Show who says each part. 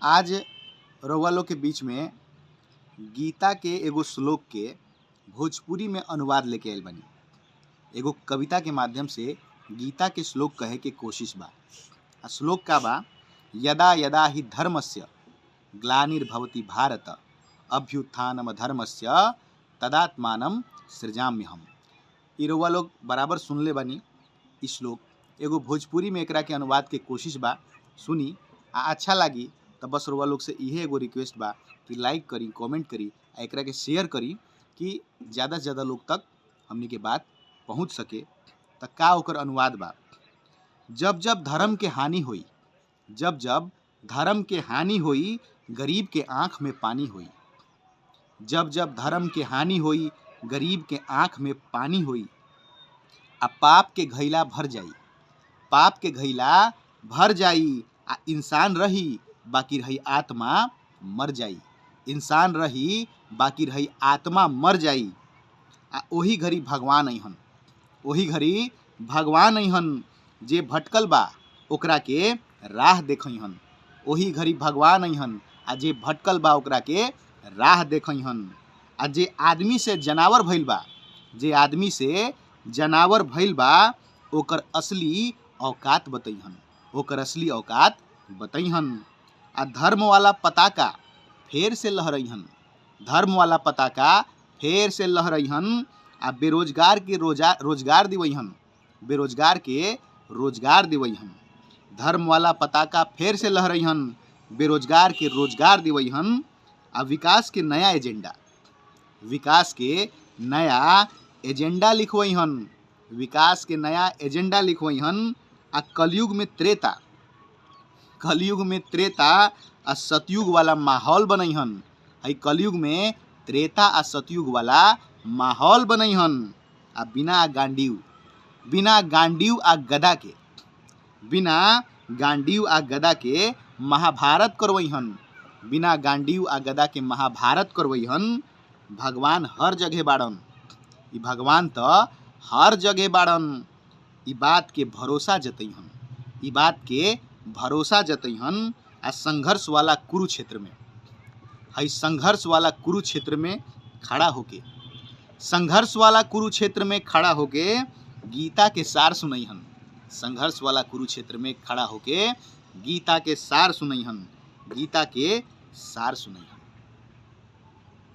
Speaker 1: आज रउआ लोग के बीच में गीता के एगो श्लोक के भोजपुरी में अनुवाद लेके आइल बानी। एगो कविता के माध्यम से गीता के श्लोक कहे के कोशिश बा। श्लोक का बा, यदा यदा हि धर्मस्य ग्लानिर्भवति भारत अभ्युत्थानम धर्मस्य तदात्मानं सृजाम्यहम्। इ रउआ लोग बराबर सुनले बानी। इ श्लोक एगो भोजपुरी में एकरा के अनुवाद के कोशिश बा, सुनी अच्छा लागी तो बस रउआ लोग से इहे एगो रिक्वेस्ट बा कि लाइक करी, कमेंट करी, एकरा के शेयर करी कि ज़्यादा से ज़्यादा लोग तक हमनी के बात पहुँच सके। तो का ओकर अनुवाद बा, जब जब धर्म के हानि होई, जब जब धर्म के हानि होई, गरीब के आँख में पानी होई। जब जब धर्म के हानि होई, गरीब के आँख में पानी होई। आ पाप के घैला भर जाई, पाप के घैला भर जाई। आ इंसान रही बाकी रही आत्मा मर जाई, इंसान रही बाकी रही आत्मा मर जाई। आ ओही घड़ी भगवान अइहन, ओही घड़ी भगवान अइहन। जे भटकल बा ओकरा के राह देखइहन, ओही घड़ी भगवान अइहन। आ जे भटकल बा ओकरा के राह देखइहन। आ जे आदमी से जनावर भइल बा, जे आदमी से जनावर भइल बा, ओकर असली औकात बतइहन, ओकर असली औकात बतइहन। आ धर्म वाला पताका फेर से लहरइहन, धर्म वाला पताका फेर से लहरइहन। आ बेरोजगार के रोजगार दिवइहन, बेरोजगार के रोजगार दिवइहन। धर्म वाला पताका फेर से लहरइहन, बेरोजगार के रोजगार दिवइहन। आ विकास के नया एजेंडा, विकास के नया एजेंडा लिखवइहन, विकास के नया एजेंडा लिखवइहन। आ कलयुग में त्रेता, कलयुग में त्रेता आ सतयुग वाला माहौल बनइहन। हई कलयुग में त्रेता आ सतयुग वाला माहौल बनइहन। आ बिना गांडीव, बिना गांडीव आ गदा के, बिना गांडीव आ गदा के महाभारत करवइहन, बिना गांडीव आ गदा के महाभारत करवइहन। भगवान हर जगह बाड़न, इ भगवान तो हर जगह बाड़न। इ बात के भरोसा जतइहन, इ बात के भरोसा जतइहन। आ संघर्ष वाला कुरुक्षेत्र में, हई संघर्ष वाला कुरुक्षेत्र में खड़ा होके, संघर्ष वाला कुरुक्षेत्र में खड़ा होके गीता के सार सुनइहन, संघर्ष वाला कुरुक्षेत्र में खड़ा होके गीता के सार सुनइहन, गीता के सार सुनइहन।